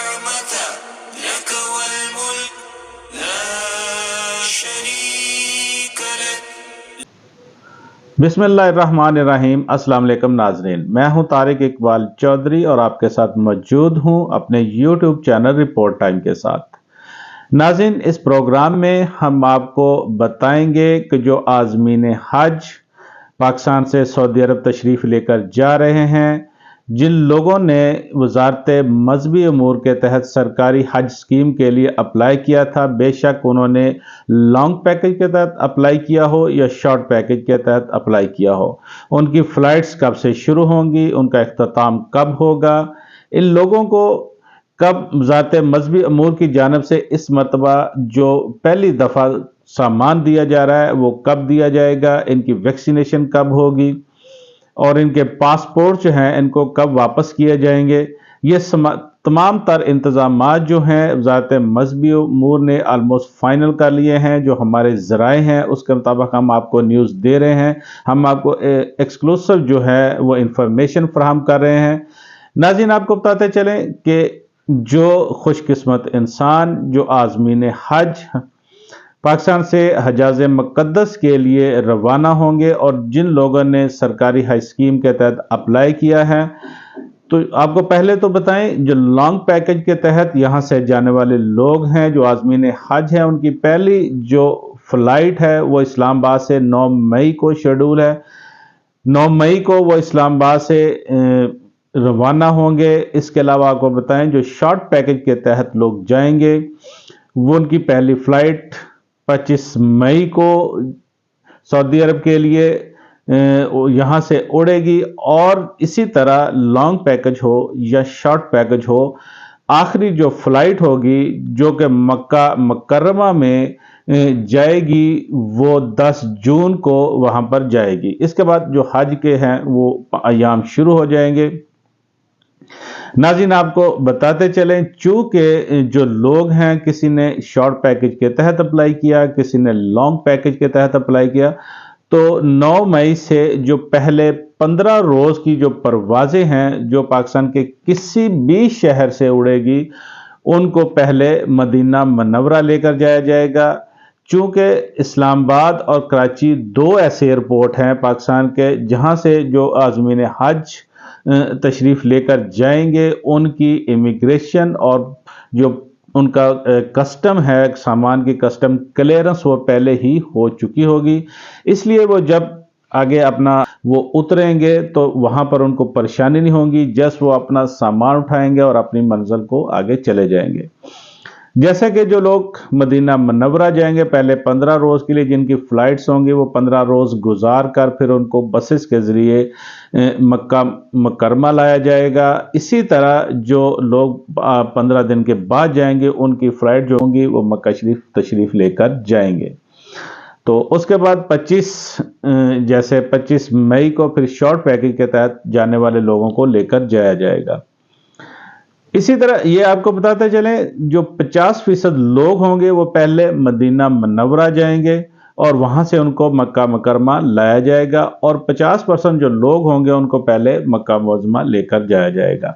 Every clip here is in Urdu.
النعمة لك والملك لا شريك لك. بسم اللہ الرحمن الرحیم. السلام علیکم ناظرین، میں ہوں طارق اقبال چودھری اور آپ کے ساتھ موجود ہوں اپنے یوٹیوب چینل رپورٹ ٹائم کے ساتھ. ناظرین، اس پروگرام میں ہم آپ کو بتائیں گے کہ جو عازمین حج پاکستان سے سعودی عرب تشریف لے کر جا رہے ہیں، جن لوگوں نے وزارت مذہبی امور کے تحت سرکاری حج اسکیم کے لیے اپلائی کیا تھا، بے شک انہوں نے لانگ پیکج کے تحت اپلائی کیا ہو یا شارٹ پیکج کے تحت اپلائی کیا ہو، ان کی فلائٹس کب سے شروع ہوں گی، ان کا اختتام کب ہوگا، ان لوگوں کو کب وزارت مذہبی امور کی جانب سے اس مرتبہ جو پہلی دفعہ سامان دیا جا رہا ہے وہ کب دیا جائے گا، ان کی ویکسینیشن کب ہوگی اور ان کے پاسپورٹ جو ہیں ان کو کب واپس کیے جائیں گے. یہ تمام تر انتظامات جو ہیں وزارت مذہبی امور نے آلموسٹ فائنل کر لیے ہیں. جو ہمارے ذرائع ہیں اس کے مطابق ہم آپ کو نیوز دے رہے ہیں، ہم آپ کو ایکسکلوسیو جو ہے وہ انفارمیشن فراہم کر رہے ہیں. ناظرین، آپ کو بتاتے چلیں کہ جو خوش قسمت انسان جو عازمین حج پاکستان سے حجاز مقدس کے لیے روانہ ہوں گے اور جن لوگوں نے سرکاری حج اسکیم کے تحت اپلائی کیا ہے، تو آپ کو پہلے تو بتائیں جو لانگ پیکج کے تحت یہاں سے جانے والے لوگ ہیں جو عازمین حج ہیں، ان کی پہلی جو فلائٹ ہے وہ اسلام آباد سے 9 مئی کو شیڈول ہے. 9 مئی کو وہ اسلام آباد سے روانہ ہوں گے. اس کے علاوہ آپ کو بتائیں جو شارٹ پیکج کے تحت لوگ جائیں گے وہ ان کی پہلی فلائٹ 25 مئی کو سعودی عرب کے لیے یہاں سے اڑے گی، اور اسی طرح لانگ پیکج ہو یا شارٹ پیکج ہو، آخری جو فلائٹ ہوگی جو کہ مکہ مکرمہ میں جائے گی وہ 10 جون کو وہاں پر جائے گی. اس کے بعد جو حج کے ہیں وہ ایام شروع ہو جائیں گے. ناظرین، آپ کو بتاتے چلیں چونکہ جو لوگ ہیں کسی نے شارٹ پیکج کے تحت اپلائی کیا، کسی نے لانگ پیکج کے تحت اپلائی کیا، تو 9 مئی سے جو پہلے 15 روز کی جو پروازیں ہیں جو پاکستان کے کسی بھی شہر سے اڑے گی ان کو پہلے مدینہ منورہ لے کر جایا جائے گا. چونکہ اسلام آباد اور کراچی 2 ایسے ایئرپورٹ ہیں پاکستان کے جہاں سے جو عازمین حج تشریف لے کر جائیں گے ان کی امیگریشن اور جو ان کا کسٹم ہے، سامان کی کسٹم کلیئرنس وہ پہلے ہی ہو چکی ہوگی. اس لیے وہ جب آگے اپنا وہ اتریں گے تو وہاں پر ان کو پریشانی نہیں ہوگی، جس وہ اپنا سامان اٹھائیں گے اور اپنی منزل کو آگے چلے جائیں گے. جیسے کہ جو لوگ مدینہ منورہ جائیں گے پہلے 15 روز کے لیے جن کی فلائٹس ہوں گی وہ 15 روز گزار کر پھر ان کو بسز کے ذریعے مکہ مکرمہ لایا جائے گا. اسی طرح جو لوگ 15 دن کے بعد جائیں گے ان کی فلائٹ جو ہوں گی وہ مکہ شریف تشریف لے کر جائیں گے. تو اس کے بعد 25 مئی کو پھر شارٹ پیکج کے تحت جانے والے لوگوں کو لے کر جایا جائے گا. اسی طرح یہ آپ کو بتاتے چلیں جو 50% لوگ ہوں گے وہ پہلے مدینہ منورہ جائیں گے اور وہاں سے ان کو مکہ مکرمہ لایا جائے گا، اور 50% جو لوگ ہوں گے ان کو پہلے مکہ معظمہ لے کر جایا جائے گا.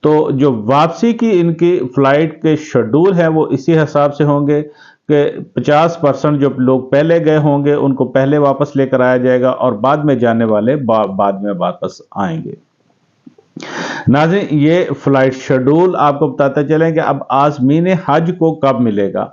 تو جو واپسی کی ان کی فلائٹ کے شیڈول ہے وہ اسی حساب سے ہوں گے کہ 50% جو لوگ پہلے گئے ہوں گے ان کو پہلے واپس لے کر آیا جائے گا اور بعد میں جانے والے بعد میں واپس آئیں گے. ناظرین، یہ فلائٹ شیڈول آپ کو بتاتے چلیں کہ اب عازمین حج کو کب ملے گا.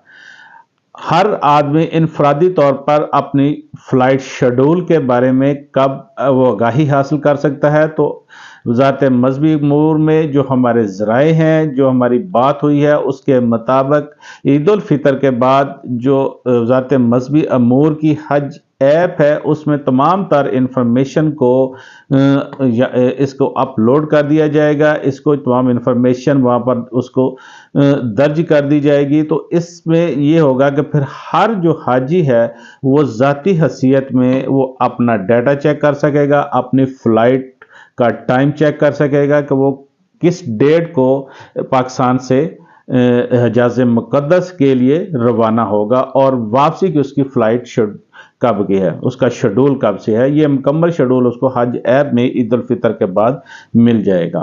ہر آدمی انفرادی طور پر اپنی فلائٹ شیڈول کے بارے میں کب وہ آگاہی حاصل کر سکتا ہے. تو وزارت مذہبی امور میں جو ہمارے ذرائع ہیں، جو ہماری بات ہوئی ہے اس کے مطابق عید الفطر کے بعد جو وزارت مذہبی امور کی حج ایپ ہے اس میں تمام تر انفارمیشن کو اس کو اپلوڈ کر دیا جائے گا. اس کو تمام انفارمیشن وہاں پر اس کو درج کر دی جائے گی. تو اس میں یہ ہوگا کہ پھر ہر جو حاجی ہے وہ ذاتی حیثیت میں وہ اپنا ڈیٹا چیک کر سکے گا، اپنی فلائٹ کا ٹائم چیک کر سکے گا کہ وہ کس ڈیٹ کو پاکستان سے حجاز مقدس کے لیے روانہ ہوگا اور واپسی کی اس کی فلائٹ کب کی ہے، اس کا شیڈول کب سے ہے. یہ مکمل شیڈول اس کو حج ایپ میں عید الفطر کے بعد مل جائے گا.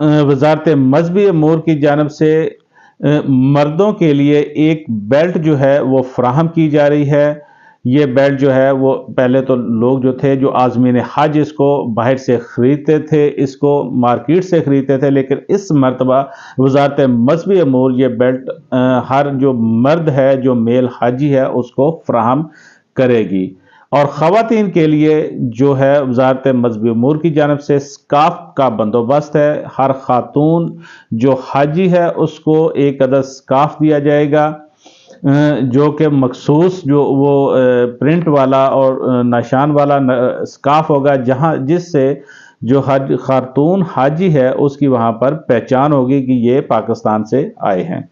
وزارت مذہبی امور کی جانب سے مردوں کے لیے ایک بیلٹ جو ہے وہ فراہم کی جا رہی ہے۔ یہ بیلٹ جو ہے وہ پہلے تو لوگ جو تھے جو عازمین حج اس کو باہر سے خریدتے تھے، اس کو مارکیٹ سے خریدتے تھے، لیکن اس مرتبہ وزارت مذہبی امور یہ بیلٹ ہر جو مرد ہے، جو میل حاجی ہے، اس کو فراہم کرے گی۔ اور خواتین کے لیے جو ہے وزارت مذہبی امور کی جانب سے سکارف کا بندوبست ہے۔ ہر خاتون جو حاجی ہے اس کو ایک عدد سکارف دیا جائے گا، جو کہ مخصوص جو وہ پرنٹ والا اور نشان والا سکارف ہوگا، جس سے جو خاتون حاجی ہے اس کی وہاں پر پہچان ہوگی کہ یہ پاکستان سے آئے ہیں۔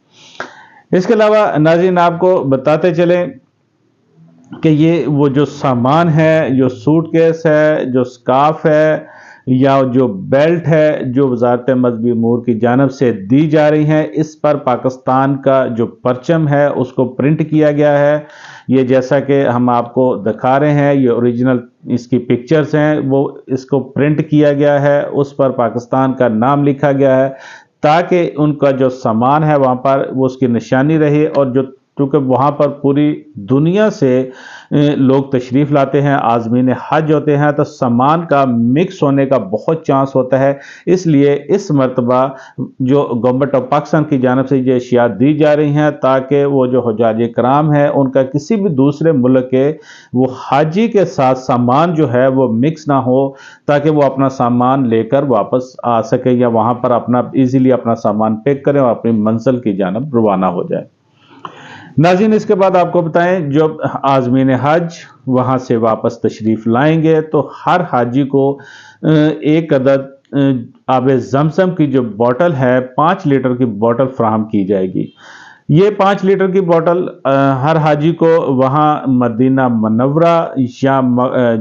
اس کے علاوہ ناظرین آپ کو بتاتے چلیں کہ یہ وہ جو سامان ہے، جو سوٹ کیس ہے، جو سکارف ہے یا جو بیلٹ ہے جو وزارت مذہبی امور کی جانب سے دی جا رہی ہیں، اس پر پاکستان کا جو پرچم ہے اس کو پرنٹ کیا گیا ہے۔ یہ جیسا کہ ہم آپ کو دکھا رہے ہیں، یہ اوریجنل اس کی پکچرز ہیں، وہ اس کو پرنٹ کیا گیا ہے، اس پر پاکستان کا نام لکھا گیا ہے تاکہ ان کا جو سامان ہے وہاں پر وہ اس کی نشانی رہے، اور کیونکہ وہاں پر پوری دنیا سے لوگ تشریف لاتے ہیں، عازمین حج ہوتے ہیں، تو سامان کا مکس ہونے کا بہت چانس ہوتا ہے۔ اس لیے اس مرتبہ جو گورنمنٹ آف پاکستان کی جانب سے یہ اشیاء دی جا رہی ہیں تاکہ وہ جو حجاج کرام ہیں ان کا کسی بھی دوسرے ملک کے وہ حاجی کے ساتھ سامان جو ہے وہ مکس نہ ہو، تاکہ وہ اپنا سامان لے کر واپس آ سکے یا وہاں پر اپنا ایزیلی اپنا سامان پیک کریں اور اپنی منزل کی جانب روانہ ہو جائے۔ ناظرین اس کے بعد آپ کو بتائیں، جب عازمین حج وہاں سے واپس تشریف لائیں گے تو ہر حاجی کو ایک عدد آب زمزم کی جو بوٹل ہے 5 لیٹر کی بوٹل فراہم کی جائے گی۔ یہ 5 لیٹر کی بوٹل ہر حاجی کو وہاں مدینہ منورہ یا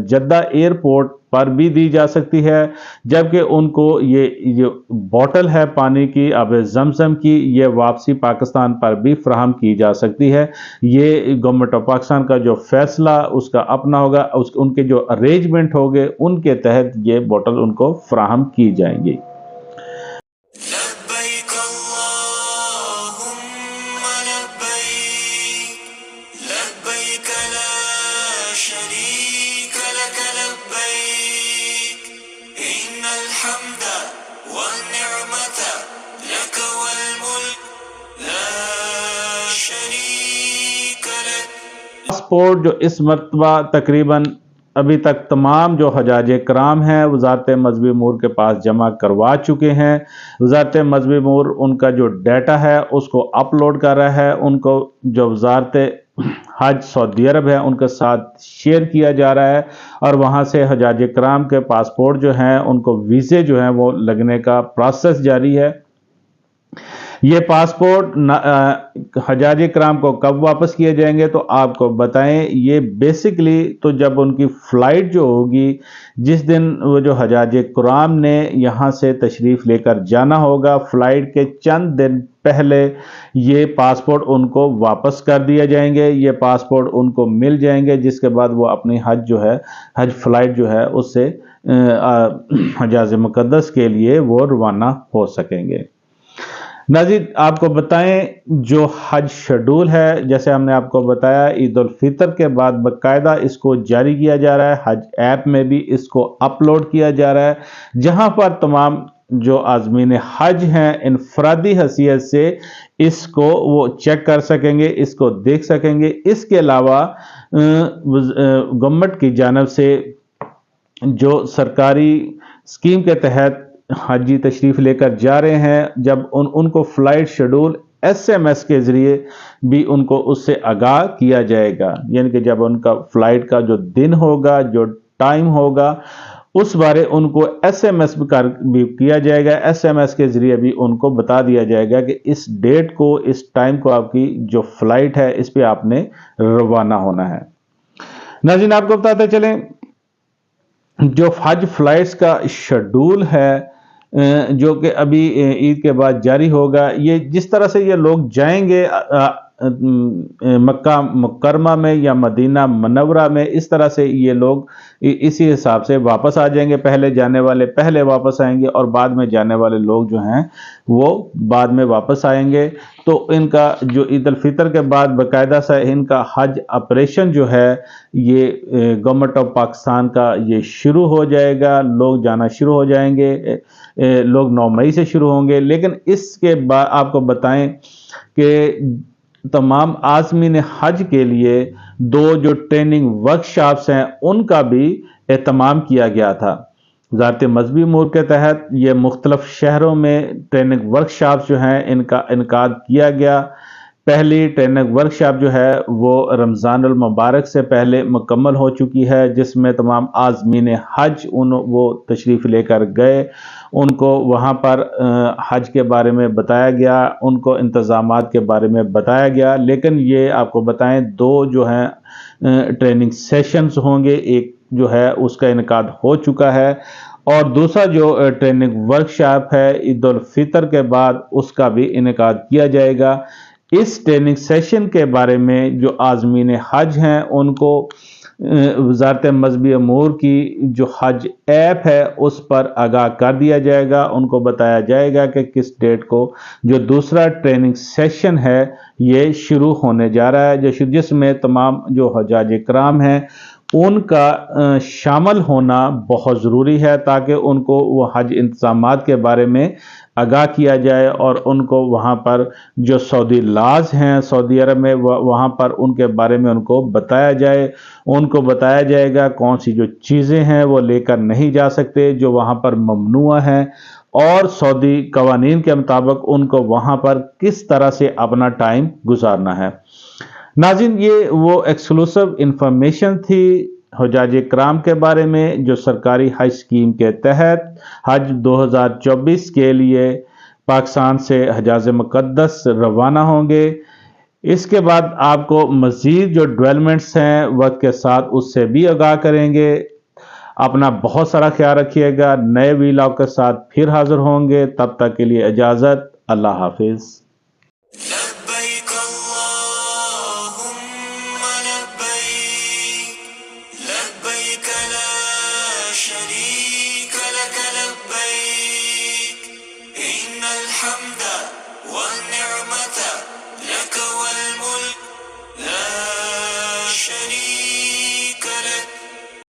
جدہ ایئرپورٹ پر بھی دی جا سکتی ہے، جبکہ ان کو یہ جو بوٹل ہے پانی کی آب زمزم کی یہ واپسی پاکستان پر بھی فراہم کی جا سکتی ہے۔ یہ گورنمنٹ آف پاکستان کا جو فیصلہ اس کا اپنا ہوگا، ان کے جو ارینجمنٹ ہوگے ان کے تحت یہ بوٹل ان کو فراہم کی جائیں گی۔ لبيك اللهم لبيك لبيك لا شريك لك لبيك إن الحمد والنعمة لك والملك لا شريك لك۔ پاسپورٹ جو اس مرتبہ تقریباً ابھی تک تمام جو حجاج کرام ہیں وزارت مذہبی امور کے پاس جمع کروا چکے ہیں۔ وزارت مذہبی امور ان کا جو ڈیٹا ہے اس کو اپلوڈ کر رہا ہے، ان کو جو وزارت حج سعودی عرب ہے ان کے ساتھ شیئر کیا جا رہا ہے، اور وہاں سے حجاج کرام کے پاسپورٹ جو ہیں ان کو ویزے جو ہیں وہ لگنے کا پروسیس جاری ہے۔ یہ پاسپورٹ حجاج کرام کو کب واپس کیے جائیں گے تو آپ کو بتائیں، یہ بیسیکلی تو جب ان کی فلائٹ جو ہوگی، جس دن وہ جو حجاج کرام نے یہاں سے تشریف لے کر جانا ہوگا، فلائٹ کے چند دن پہلے یہ پاسپورٹ ان کو واپس کر دیا جائیں گے، یہ پاسپورٹ ان کو مل جائیں گے، جس کے بعد وہ اپنی حج فلائٹ جو ہے اس سے حجاز مقدس کے لیے وہ روانہ ہو سکیں گے۔ ناظرین آپ کو بتائیں، جو حج شیڈول ہے جیسے ہم نے آپ کو بتایا عید الفطر کے بعد باقاعدہ اس کو جاری کیا جا رہا ہے، حج ایپ میں بھی اس کو اپلوڈ کیا جا رہا ہے، جہاں پر تمام جو عازمین حج ہیں انفرادی حیثیت سے اس کو وہ چیک کر سکیں گے، اس کو دیکھ سکیں گے۔ اس کے علاوہ گورنمنٹ کی جانب سے جو سرکاری اسکیم کے تحت حاجی تشریف لے کر جا رہے ہیں، جب ان کو فلائٹ شیڈول SMS کے ذریعے بھی ان کو اس سے آگاہ کیا جائے گا، یعنی کہ جب ان کا فلائٹ کا جو دن ہوگا، جو ٹائم ہوگا، اس بارے ان کو SMS بھی کیا جائے گا۔ SMS کے ذریعے بھی ان کو بتا دیا جائے گا کہ اس ڈیٹ کو، اس ٹائم کو آپ کی جو فلائٹ ہے اس پہ آپ نے روانہ ہونا ہے۔ ناظرین آپ کو بتاتے چلیں، جو حج فلائٹس کا شیڈول ہے جو کہ ابھی عید کے بعد جاری ہوگا، یہ جس طرح سے یہ لوگ جائیں گے مکہ مکرمہ میں یا مدینہ منورہ میں، اس طرح سے یہ لوگ اسی حساب سے واپس آ جائیں گے۔ پہلے جانے والے پہلے واپس آئیں گے اور بعد میں جانے والے لوگ جو ہیں وہ بعد میں واپس آئیں گے۔ تو ان کا جو عید الفطر کے بعد باقاعدہ سا ان کا حج آپریشن جو ہے یہ گورنمنٹ آف پاکستان کا یہ شروع ہو جائے گا، لوگ جانا شروع ہو جائیں گے، لوگ 9 مئی سے شروع ہوں گے۔ لیکن اس کے بعد آپ کو بتائیں کہ تمام عازمین حج کے لیے 2 جو ٹریننگ ورکشاپس ہیں ان کا بھی اہتمام کیا گیا تھا۔ وزارت مذہبی امور کے تحت یہ مختلف شہروں میں ٹریننگ ورکشاپس جو ہیں ان کا انعقاد کیا گیا۔ پہلی ٹریننگ ورکشاپ جو ہے وہ رمضان المبارک سے پہلے مکمل ہو چکی ہے، جس میں تمام عازمین حج وہ تشریف لے کر گئے، ان کو وہاں پر حج کے بارے میں بتایا گیا، ان کو انتظامات کے بارے میں بتایا گیا۔ لیکن یہ آپ کو بتائیں 2 جو ہیں ٹریننگ سیشنز ہوں گے، ایک جو ہے اس کا انعقاد ہو چکا ہے اور دوسرا جو ٹریننگ ورکشاپ ہے عید الفطر کے بعد اس کا بھی انعقاد کیا جائے گا۔ اس ٹریننگ سیشن کے بارے میں جو عازمین حج ہیں ان کو وزارت مذہبی امور کی جو حج ایپ ہے اس پر آگاہ کر دیا جائے گا، ان کو بتایا جائے گا کہ کس ڈیٹ کو جو دوسرا ٹریننگ سیشن ہے یہ شروع ہونے جا رہا ہے، جس میں تمام جو حجاج کرام ہیں ان کا شامل ہونا بہت ضروری ہے تاکہ ان کو وہ حج انتظامات کے بارے میں آگاہ کیا جائے اور ان کو وہاں پر جو سعودی لاز ہیں سعودی عرب میں وہاں پر ان کے بارے میں ان کو بتایا جائے، ان کو بتایا جائے گا کون سی جو چیزیں ہیں وہ لے کر نہیں جا سکتے جو وہاں پر ممنوع ہیں، اور سعودی قوانین کے مطابق ان کو وہاں پر کس طرح سے اپنا ٹائم گزارنا ہے۔ ناظرین، یہ وہ ایکسکلوسیو انفارمیشن تھی حجاج کرام کے بارے میں جو سرکاری حج اسکیم کے تحت حج 2024 کے لیے پاکستان سے حجاز مقدس روانہ ہوں گے۔ اس کے بعد آپ کو مزید جو ڈیولپمنٹس ہیں وقت کے ساتھ اس سے بھی آگاہ کریں گے۔ اپنا بہت سارا خیال رکھیے گا، نئے ویلاگ کے ساتھ پھر حاضر ہوں گے، تب تک کے لیے اجازت، اللہ حافظ۔